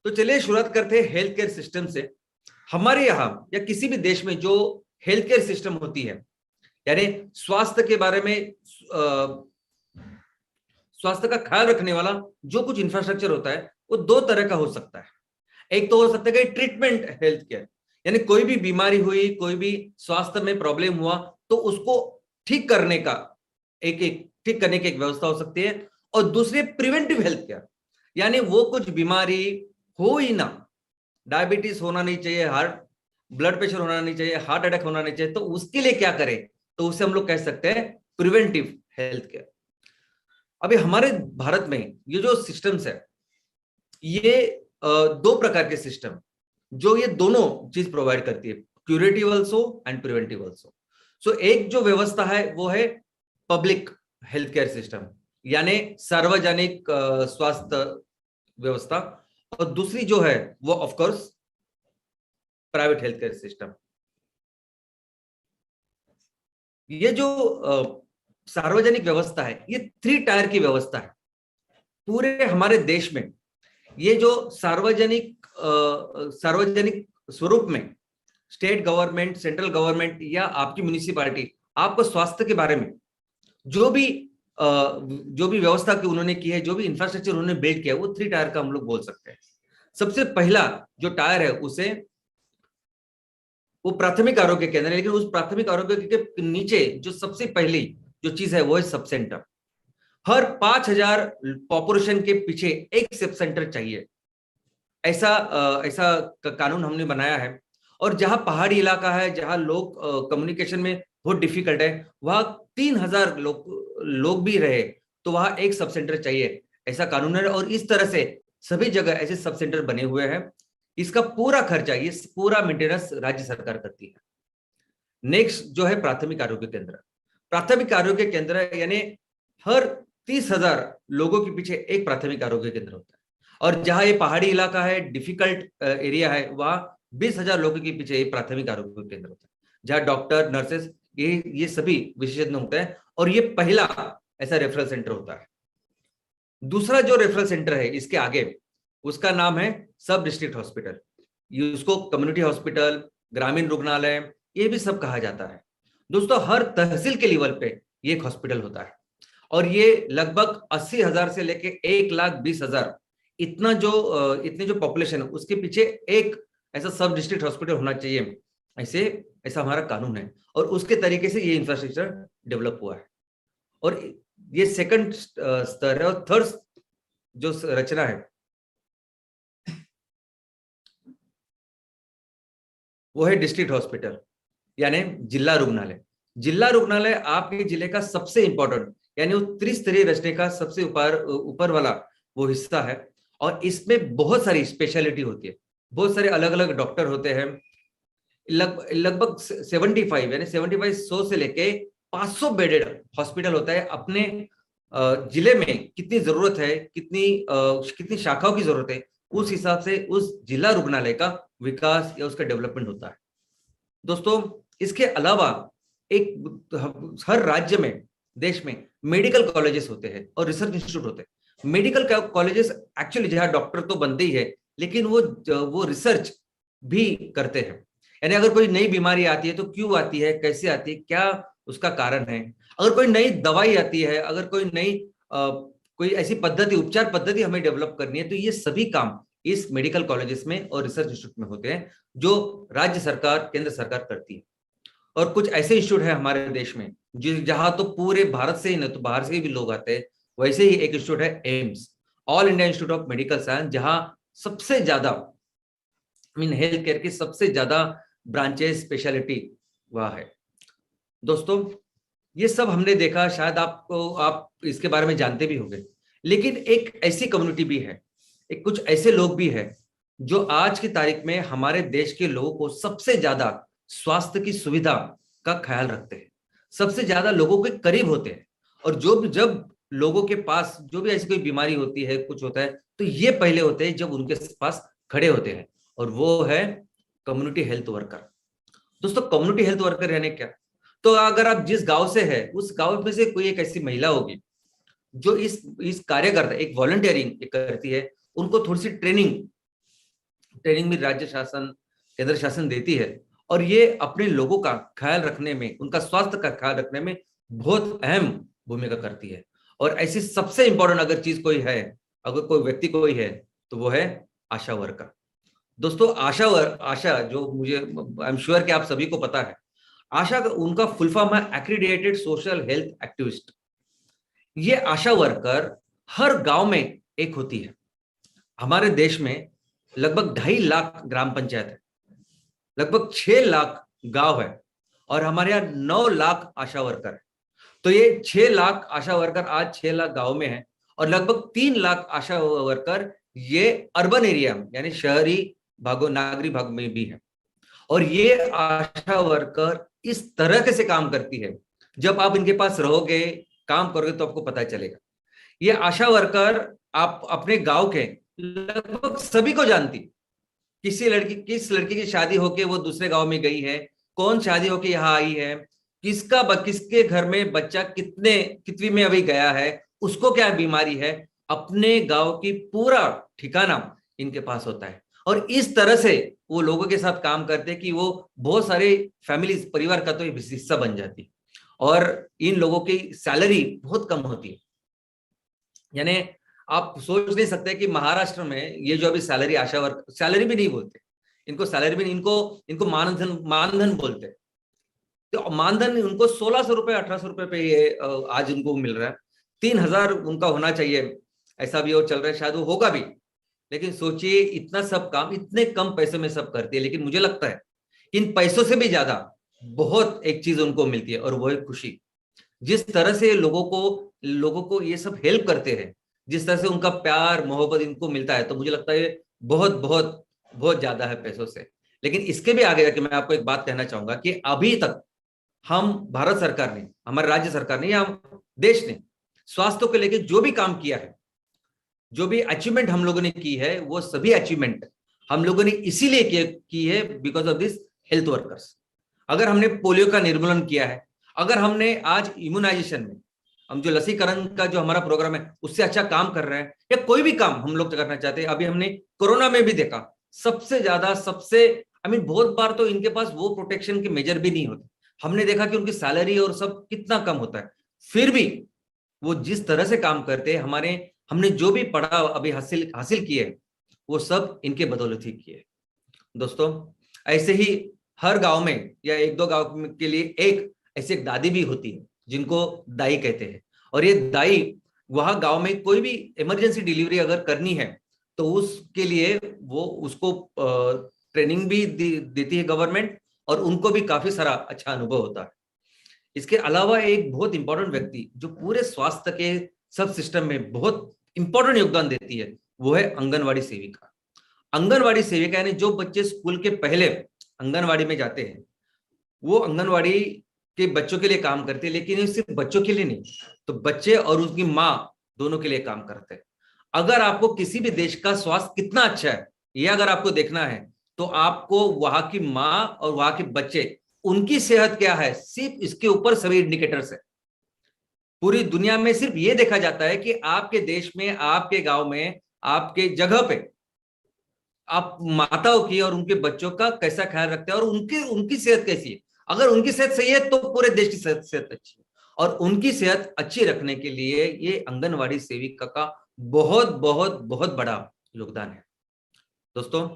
तो चलिए शुरुआत करते हैं हेल्थ केयर सिस्टम से। हमारे यहाँ या किसी भी देश में जो हेल्थ केयर सिस्टम होती है, यानी स्वास्थ्य के बारे में स्वास्थ्य का ख्याल रखने वाला जो कुछ इंफ्रास्ट्रक्चर होता है वो दो तरह का हो सकता है। एक तो हो सकता है कि ट्रीटमेंट हेल्थ केयर, यानी कोई भी बीमारी हुई, कोई भी स्वास्थ्य में प्रॉब्लम हुआ तो उसको ठीक करने का ठीक करने की एक व्यवस्था हो सकती है। और दूसरी प्रिवेंटिव हेल्थ केयर, यानी वो कुछ बीमारी हो ही ना, डायबिटीज होना नहीं चाहिए, हार्ट ब्लड प्रेशर होना नहीं चाहिए, हार्ट अटैक होना नहीं चाहिए, तो उसके लिए क्या करें, तो उसे हम लोग कह सकते हैं प्रिवेंटिव हेल्थ केयर। अभी हमारे भारत में ये जो सिस्टम्स है, ये दो प्रकार के सिस्टम जो ये दोनों चीज प्रोवाइड करती है, curative also and preventive also. So एक जो व्यवस्था है वो है पब्लिक हेल्थ केयर सिस्टम, यानी सार्वजनिक स्वास्थ्य व्यवस्था, और दूसरी जो है वो of course private health care system. ये जो सार्वजनिक व्यवस्था है ये 3 टायर की व्यवस्था है पूरे हमारे देश में। ये जो सार्वजनिक स्वरूप में स्टेट गवर्नमेंट, सेंट्रल गवर्नमेंट या आपकी म्युनिसिपैलिटी आपको स्वास्थ्य के बारे में जो भी व्यवस्था की उन्होंने की है, जो भी इंफ्रास्ट्रक्चर उन्होंने बिल्ड किया, वो 3 टायर का हम लोग बोल सकते हैं। सबसे पहला जो टायर है उसे वो प्राथमिक आरोग्य केंद्र है, लेकिन उस प्राथमिक आरोग्य के नीचे जो सबसे पहली जो चीज है वो है सब सेंटर। हर 5,000 पॉपुलेशन के पीछे एक सब सेंटर चाहिए, ऐसा कानून हमने बनाया है। और जहां पहाड़ी इलाका है, जहां लोग कम्युनिकेशन में बहुत डिफिकल्ट है, वहां 3,000 लोग भी रहे तो वहां एक सब सेंटर चाहिए, ऐसा कानून है। और इस तरह से सभी जगह ऐसे सब सेंटर बने हुए हैं। इसका पूरा खर्चा, ये पूरा मेंटेनेंस राज्य सरकार करती है। नेक्स्ट जो है प्राथमिक आरोग्य केंद्र। प्राथमिक आरोग्य केंद्र यानी हर 30,000 लोगों के पीछे एक प्राथमिक आरोग्य केंद्र होता है। और जहां ये पहाड़ी इलाका है, डिफिकल्ट एरिया है, वहां 20,000 लोगों के पीछे एक प्राथमिक आरोग्य केंद्र होता है, जहां डॉक्टर, नर्सेस, ये सभी विशेषज्ञ होते हैं। और ये पहला ऐसा रेफरल सेंटर होता है। दूसरा जो रेफरल सेंटर है इसके आगे, उसका नाम है सब डिस्ट्रिक्ट हॉस्पिटल। ये उसको कम्युनिटी हॉस्पिटल, ग्रामीण रुग्णालय, ये भी सब कहा जाता है। दोस्तों, हर तहसील के लेवल पे ये एक हॉस्पिटल होता है। और ये लगभग 80,000 से लेके 1,20,000 इतनी जो पॉपुलेशन है उसके पीछे एक ऐसा सब डिस्ट्रिक्ट हॉस्पिटल होना चाहिए, ऐसा हमारा कानून है। और उसके तरीके से ये इंफ्रास्ट्रक्चर डेवलप हुआ है। और ये सेकंड स्तर है। और थर्ड जो रचना है वो है डिस्ट्रिक्ट हॉस्पिटल, यानी जिला रुग्णालय। जिला रुग्णालय आपके जिले का सबसे इंपॉर्टेंट, यानी वो त्रिस्तरीय रचने का सबसे ऊपर वाला वो हिस्सा है। और इसमें बहुत सारी स्पेशलिटी होती है, बहुत सारे अलग अलग डॉक्टर होते हैं। लगभग 75 यानी 100 से लेके 500 बेडेड हॉस्पिटल होता है। अपने जिले में कितनी जरूरत है, कितनी शाखाओं की जरूरत है, उस हिसाब से उस जिला रुग्णालय का विकास या उसका डेवलपमेंट होता है। दोस्तों, इसके अलावा हर राज्य में, देश में मेडिकल कॉलेजेस होते हैं और रिसर्च इंस्टीट्यूट होते हैं। मेडिकल कॉलेजेस एक्चुअली जहां डॉक्टर तो बनते ही है, लेकिन वो रिसर्च भी करते हैं। यानी अगर कोई नई बीमारी आती है तो क्यों आती है, कैसे आती है, क्या उसका कारण है। अगर कोई नई दवाई आती है, अगर कोई ऐसी उपचार पद्धति हमें डेवलप करनी है, तो ये सभी काम इस मेडिकल कॉलेजेस में और रिसर्च इंस्टीट्यूट में होते हैं, जो राज्य सरकार, केंद्र सरकार करती है। और कुछ ऐसे इंस्टीट्यूट है हमारे देश में जहां तो पूरे भारत से ही नहीं तो बाहर से भी लोग आते हैं। वैसे ही एक इंस्टीट्यूट है AIIMS, all India institute of medical science, जहां सबसे ज्यादा हेल्थ केयर की सबसे ज्यादा ब्रांचेस, स्पेशलिटी वहां है। दोस्तों, ये सब हमने देखा, शायद आप इसके बारे में जानते भी होंगे। लेकिन एक ऐसी कम्युनिटी भी है, एक कुछ ऐसे लोग भी हैं जो आज की तारीख में हमारे देश के लोगों को सबसे ज्यादा स्वास्थ्य की सुविधा का ख्याल रखते हैं, सबसे ज्यादा लोगों के करीब होते हैं। और जब लोगों के पास जो भी ऐसी कोई बीमारी होती है, कुछ होता है, तो ये पहले होते हैं जब उनके पास खड़े होते हैं, और वो है कम्युनिटी हेल्थ वर्कर। दोस्तों, कम्युनिटी हेल्थ वर्कर यानी क्या? तो अगर आप जिस गांव से है, उस गांव में से कोई एक ऐसी महिला होगी जो इस कार्य करता है, एक वॉलंटियरिंग करती है, उनको थोड़ी सी ट्रेनिंग ट्रेनिंग भी राज्य शासन, केंद्र शासन देती है, और ये अपने लोगों का ख्याल रखने में, उनका स्वास्थ्य का ख्याल रखने में बहुत अहम भूमिका करती है। और ऐसी सबसे इंपॉर्टेंट अगर चीज कोई है, अगर कोई व्यक्ति कोई है, तो वो है आशा वर्कर। दोस्तों, आशा जो मुझे आई एम श्योर कि आप सभी को पता है, आशा उनका फुल फॉर्म है एक्रीडिएटेड सोशल हेल्थ एक्टिविस्ट। ये आशा वर्कर हर गांव में एक होती है। हमारे देश में लगभग 2.5 लाख ग्राम पंचायत है, लगभग 6 लाख गांव है, और हमारे यहाँ 9 लाख आशा वर्कर है। तो ये 6 लाख आशा वर्कर आज 6 लाख गांव में है, और लगभग 3 लाख आशा वर्कर ये अर्बन एरिया यानी शहरी भागों, नागरी भाग में भी है। और ये आशा वर्कर इस तरह से काम करती है, जब आप इनके पास रहोगे, काम करोगे, तो आपको पता चलेगा। ये आशा वर्कर आप अपने गांव के लगभग सभी को जानती। किस लड़की की शादी होके वो दूसरे गांव में गई है, कौन शादी होके यहाँ आई है, किसके घर में बच्चा कितवी में अभी गया है, उसको क्या बीमारी है, अपने गांव की पूरा ठिकाना इनके पास होता है। और इस तरह से वो लोगों के साथ काम करते हैं कि वो बहुत सारे फैमिलीज, परिवार का तो हिस्सा बन जाती है। और इन लोगों की सैलरी बहुत कम होती है। यानी आप सोच नहीं सकते कि महाराष्ट्र में ये जो अभी सैलरी, आशा वर्क, सैलरी भी नहीं बोलते इनको, सैलरी भी नहीं, इनको मानधन बोलते हैं। तो मानधन उनको 1600 रुपए, 1800 रुपए पे ये आज उनको मिल रहा है। 3000 उनका होना चाहिए, ऐसा भी वो चल रहा है, शायद वो होगा भी। लेकिन सोचिए, इतना सब काम इतने कम पैसे में सब करती है। लेकिन मुझे लगता है इन पैसों से भी ज्यादा बहुत एक चीज उनको मिलती है, और वो है खुशी। जिस तरह से लोगों को ये सब हेल्प करते हैं, जिस तरह से उनका प्यार मोहब्बत इनको मिलता है, तो मुझे लगता है बहुत बहुत बहुत ज्यादा है पैसों से। लेकिन इसके भी आगे जाके मैं आपको एक बात कहना चाहूंगा कि अभी तक हम, भारत सरकार ने, हमारे राज्य सरकार ने, या हम देश ने स्वास्थ्य को लेकर जो भी काम किया है, जो भी अचीवमेंट हम लोगों ने की है, वो सभी अचीवमेंट हम लोगों ने इसीलिए की है because of this health workers. अगर हमने पोलियो का निर्मूलन किया है, अगर हमने आज इम्यूनाइजेशन में, हम जो लसीकरण का जो हमारा प्रोग्राम है उससे अच्छा काम कर रहे हैं, या कोई भी काम हम लोग करना चाहते हैं। अभी हमने कोरोना में भी देखा, सबसे ज्यादा बहुत बार तो इनके पास वो प्रोटेक्शन के मेजर भी नहीं होते। हमने देखा कि उनकी सैलरी और सब कितना कम होता है, फिर भी वो जिस तरह से काम करते हैं, हमने जो भी पढ़ा अभी हासिल किए, वो सब इनके बदौलत ही किए। दोस्तों, ऐसे ही हर गांव में या 1-2 गांव के लिए एक ऐसी एक दादी भी होती है जिनको दाई कहते हैं। और ये दाई वहां गांव में कोई भी इमरजेंसी डिलीवरी अगर करनी है, तो उसके लिए वो उसको ट्रेनिंग भी देती है गवर्नमेंट, और उनको भी काफी सारा अच्छा अनुभव होता है। इसके अलावा एक बहुत इंपॉर्टेंट व्यक्ति जो पूरे स्वास्थ्य के सब सिस्टम में बहुत इंपॉर्टेंट योगदान देती है, वो है आंगनवाड़ी सेविका। आंगनवाड़ी सेविका यानी जो बच्चे स्कूल के पहले आंगनवाड़ी में जाते हैं, वो आंगनवाड़ी के बच्चों के लिए काम करते हैं। लेकिन सिर्फ बच्चों के लिए नहीं, तो बच्चे और उसकी माँ दोनों के लिए काम करते हैं। अगर आपको किसी भी देश का स्वास्थ्य कितना अच्छा है ये अगर आपको देखना है, तो आपको वहां की माँ और वहां के बच्चे, उनकी सेहत क्या है, सिर्फ इसके ऊपर सभी इंडिकेटर्स है। पूरी दुनिया में सिर्फ ये देखा जाता है कि आपके देश में, आपके गांव में, आपके जगह पे आप माताओं की और उनके बच्चों का कैसा ख्याल रखते हैं, और उनकी सेहत कैसी है। अगर उनकी सेहत सही है तो पूरे देश की सेहत अच्छी है। और उनकी सेहत अच्छी रखने के लिए ये आंगनवाड़ी सेविका का बहुत बहुत बहुत बड़ा योगदान है। दोस्तों,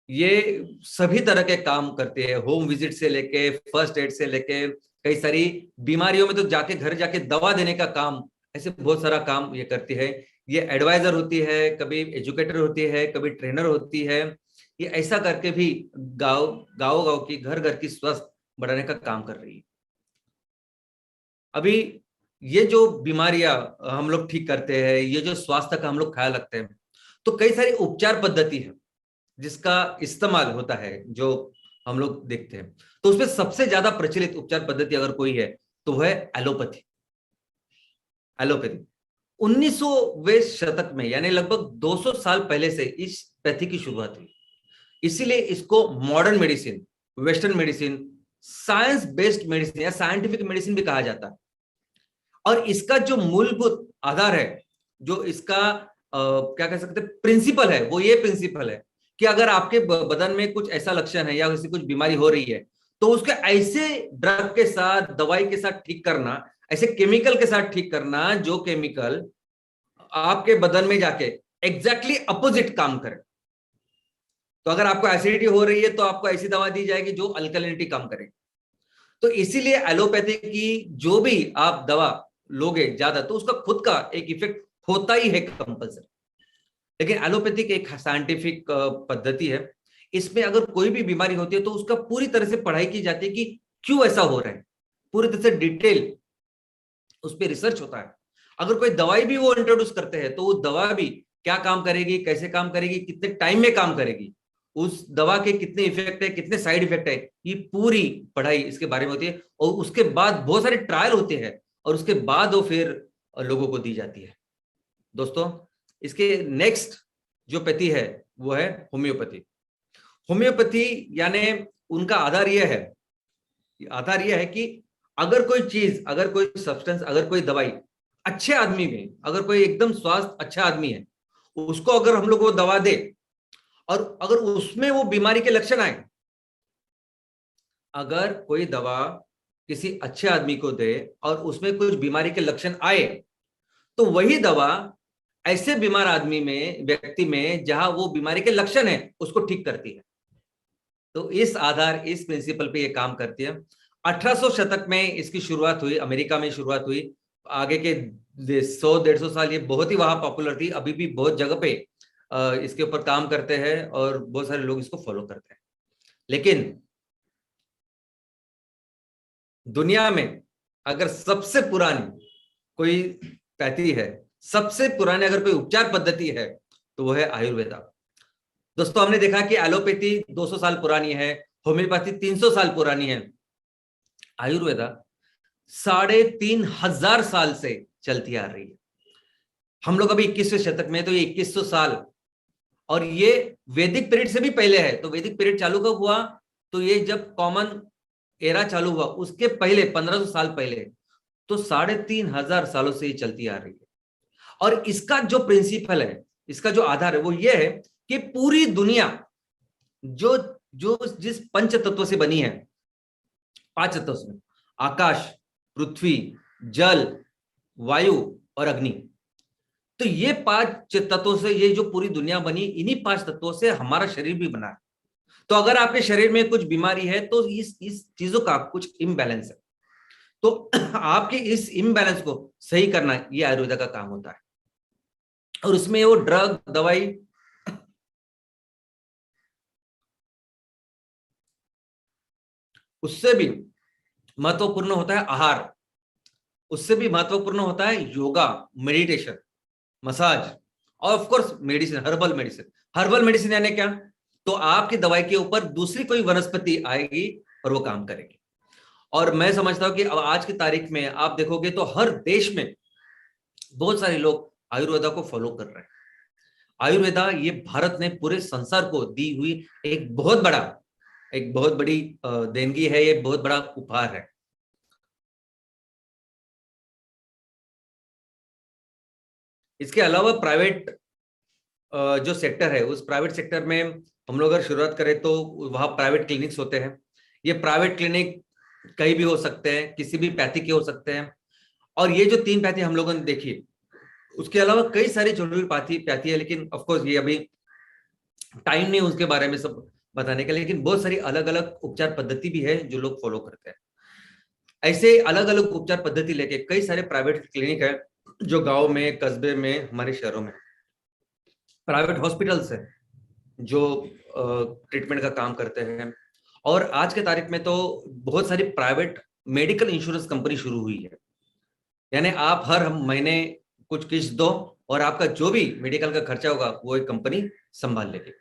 ये सभी तरह के काम करते हैं, होम विजिट से लेके, फर्स्ट एड से लेके, कई सारी बीमारियों में तो जाके घर जाके दवा देने का काम, ऐसे बहुत सारा काम ये करती है। ये एडवाइजर होती है, कभी एजुकेटर होती है, कभी ट्रेनर होती है। ये ऐसा करके भी गाँव की, घर घर की स्वास्थ्य बढ़ाने का काम कर रही है। अभी ये जो बीमारियां हम लोग ठीक करते हैं, ये जो स्वास्थ्य का हम लोग ख्याल रखते हैं, तो कई सारी उपचार पद्धति है जिसका इस्तेमाल होता है, जो हम लोग देखते हैं। तो उसमें सबसे ज्यादा प्रचलित उपचार पद्धति अगर कोई है तो वह है एलोपैथी। 19वें शतक में, यानी लगभग 200 साल पहले से इस पैथी की शुरुआत हुई। इसीलिए इसको modern medicine, western medicine, science based medicine या साइंटिफिक मेडिसिन भी कहा जाता है। और इसका जो मूलभूत आधार है, जो इसका क्या कह सकते हैं प्रिंसिपल है, वो ये प्रिंसिपल है कि अगर आपके बदन में कुछ ऐसा लक्षण है या किसी कुछ बीमारी हो रही है, तो उसके ऐसे ड्रग के साथ, दवाई के साथ ठीक करना, ऐसे केमिकल के साथ ठीक करना जो केमिकल आपके बदन में जाके एग्जैक्टली अपोजिट काम करे। तो अगर आपको एसिडिटी हो रही है तो आपको ऐसी दवा दी जाएगी जो अल्कलिनिटी काम करेगी। तो इसीलिए एलोपैथी की जो भी आप दवा लोगे ज्यादा, तो उसका खुद का एक इफेक्ट होता ही है कंपल्सरी। लेकिन एलोपैथिक एक साइंटिफिक पद्धति है, इसमें अगर कोई भी बीमारी होती है तो उसका पूरी तरह से पढ़ाई की जाती है कि क्यों ऐसा हो रहा है, पूरी तरह से डिटेल उस पर रिसर्च होता है। अगर कोई दवाई भी वो इंट्रोड्यूस करते हैं तो वो दवा भी क्या काम करेगी, कैसे काम करेगी, कितने टाइम में काम करेगी, उस दवा के कितने इफेक्ट है, कितने साइड इफेक्ट है, ये पूरी पढ़ाई इसके बारे में होती है। और उसके बाद बहुत सारे ट्रायल होते हैं और उसके बाद वो फिर लोगों को दी जाती है। दोस्तों, इसके नेक्स्ट जो पैथी है वो है होम्योपैथी। होम्योपैथी यानी उनका आधार यह है कि अगर कोई चीज, अगर कोई सब्सटेंस, अगर कोई दवाई अच्छे आदमी में, अगर कोई एकदम स्वास्थ्य अच्छा आदमी है, उसको अगर हम लोग वो दवा दे और अगर उसमें वो बीमारी के लक्षण आए, अगर कोई दवा किसी अच्छे आदमी को दे और उसमें कुछ बीमारी के लक्षण आए, तो वही दवा ऐसे बीमार आदमी में, व्यक्ति में जहां वो बीमारी के लक्षण है, उसको ठीक करती है। तो इस प्रिंसिपल पे ये काम करती है। 1800 शतक में इसकी शुरुआत हुई, अमेरिका में शुरुआत हुई। आगे के 100-150 साल ये बहुत ही वहां पॉपुलर थी। अभी भी बहुत जगह पे इसके ऊपर काम करते हैं और बहुत सारे लोग इसको फॉलो करते हैं। लेकिन दुनिया में अगर सबसे पुरानी कोई पैथी है, सबसे पुराने अगर कोई उपचार पद्धति है, तो वो है आयुर्वेदा। दोस्तों, हमने देखा कि एलोपैथी 200 साल पुरानी है, होम्योपैथी 300 साल पुरानी है, आयुर्वेदा 3500 साल से चलती आ रही है। हम लोग अभी 21वें शतक में, तो ये 2100 साल, और ये वैदिक पीरियड से भी पहले है। तो वैदिक पीरियड चालू कब हुआ? तो ये जब कॉमन एरा चालू हुआ उसके पहले 1500 साल पहले, तो 3500 सालों से ये चलती आ रही है। और इसका जो प्रिंसिपल है, इसका जो आधार है, वो ये है कि पूरी दुनिया जो जो जिस पंच तत्व से बनी है, 5 तत्व से, आकाश, पृथ्वी, जल, वायु और अग्नि, तो ये 5 तत्वों से ये जो पूरी दुनिया बनी, इन्हीं 5 तत्वों से हमारा शरीर भी बना है। तो अगर आपके शरीर में कुछ बीमारी है तो इस चीजों का कुछ इम्बैलेंस है, तो आपके इस इम्बैलेंस को सही करना ये आयुर्वेदा का काम होता है। और उसमें वो ड्रग, दवाई, उससे भी महत्वपूर्ण होता है आहार, उससे भी महत्वपूर्ण होता है योगा, मेडिटेशन, मसाज और of course medicine, herbal medicine. Herbal medicine यानी क्या? तो आपकी दवाई के ऊपर दूसरी कोई वनस्पति आएगी और वो काम करेगी। और मैं समझता हूं कि अब आज की तारीख में आप देखोगे तो हर देश में बहुत सारे लोग आयुर्वेदा को फॉलो कर रहे हैं। आयुर्वेदा ये भारत ने पूरे संसार को दी हुई एक बहुत बड़ी देनगी है, ये बहुत बड़ा उपहार है। इसके अलावा प्राइवेट जो सेक्टर है, उस प्राइवेट सेक्टर में हम लोग अगर शुरुआत करें तो वहां प्राइवेट क्लिनिक्स होते हैं। ये प्राइवेट क्लिनिक कहीं भी हो सकते हैं, किसी भी पैथी के हो सकते हैं। और ये जो 3 पैथी हम लोगों ने देखी, उसके अलावा कई सारी छोटी पैथी है, लेकिन ऑफ कोर्स ये अभी टाइम नहीं उसके बारे में सब बताने का। लेकिन बहुत सारी अलग अलग उपचार पद्धति भी है जो लोग फॉलो करते हैं। ऐसे अलग अलग उपचार पद्धति लेके कई सारे प्राइवेट क्लिनिक है जो गांव में, कस्बे में, हमारे शहरों में, प्राइवेट हॉस्पिटल्स है जो ट्रीटमेंट का काम करते हैं। और आज के तारीख में तो बहुत सारी प्राइवेट मेडिकल इंश्योरेंस कंपनी शुरू हुई है, यानी आप हर महीने कुछ किस्त दो और आपका जो भी मेडिकल का खर्चा होगा वो एक कंपनी संभाल लेगी।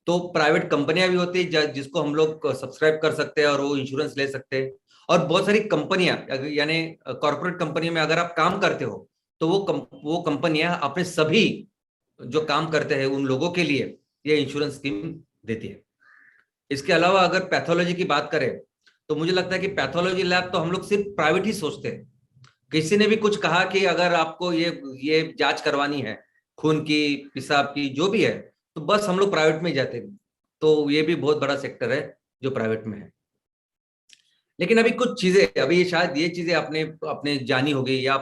तो प्राइवेट कंपनियां भी होती है जिसको हम लोग सब्सक्राइब कर सकते हैं और वो इंश्योरेंस ले सकते हैं। और बहुत सारी कंपनियां, यानी कॉर्पोरेट कंपनी में अगर आप काम करते हो तो वो कंपनियां अपने सभी जो काम करते हैं उन लोगों के लिए ये इंश्योरेंस स्कीम देती है। इसके अलावा अगर पैथोलॉजी की बात करें तो मुझे लगता है कि पैथोलॉजी लैब तो हम लोग सिर्फ प्राइवेट ही सोचते हैं। किसी ने भी कुछ कहा कि अगर आपको ये जांच करवानी है खून की, पेशाब की, जो भी है, तो बस हम लोग प्राइवेट में ही जाते हैं। तो ये भी बहुत बड़ा सेक्टर है जो प्राइवेट में है। लेकिन अभी कुछ चीजें, अभी ये शायद ये चीजें आपने आपने जानी होगी या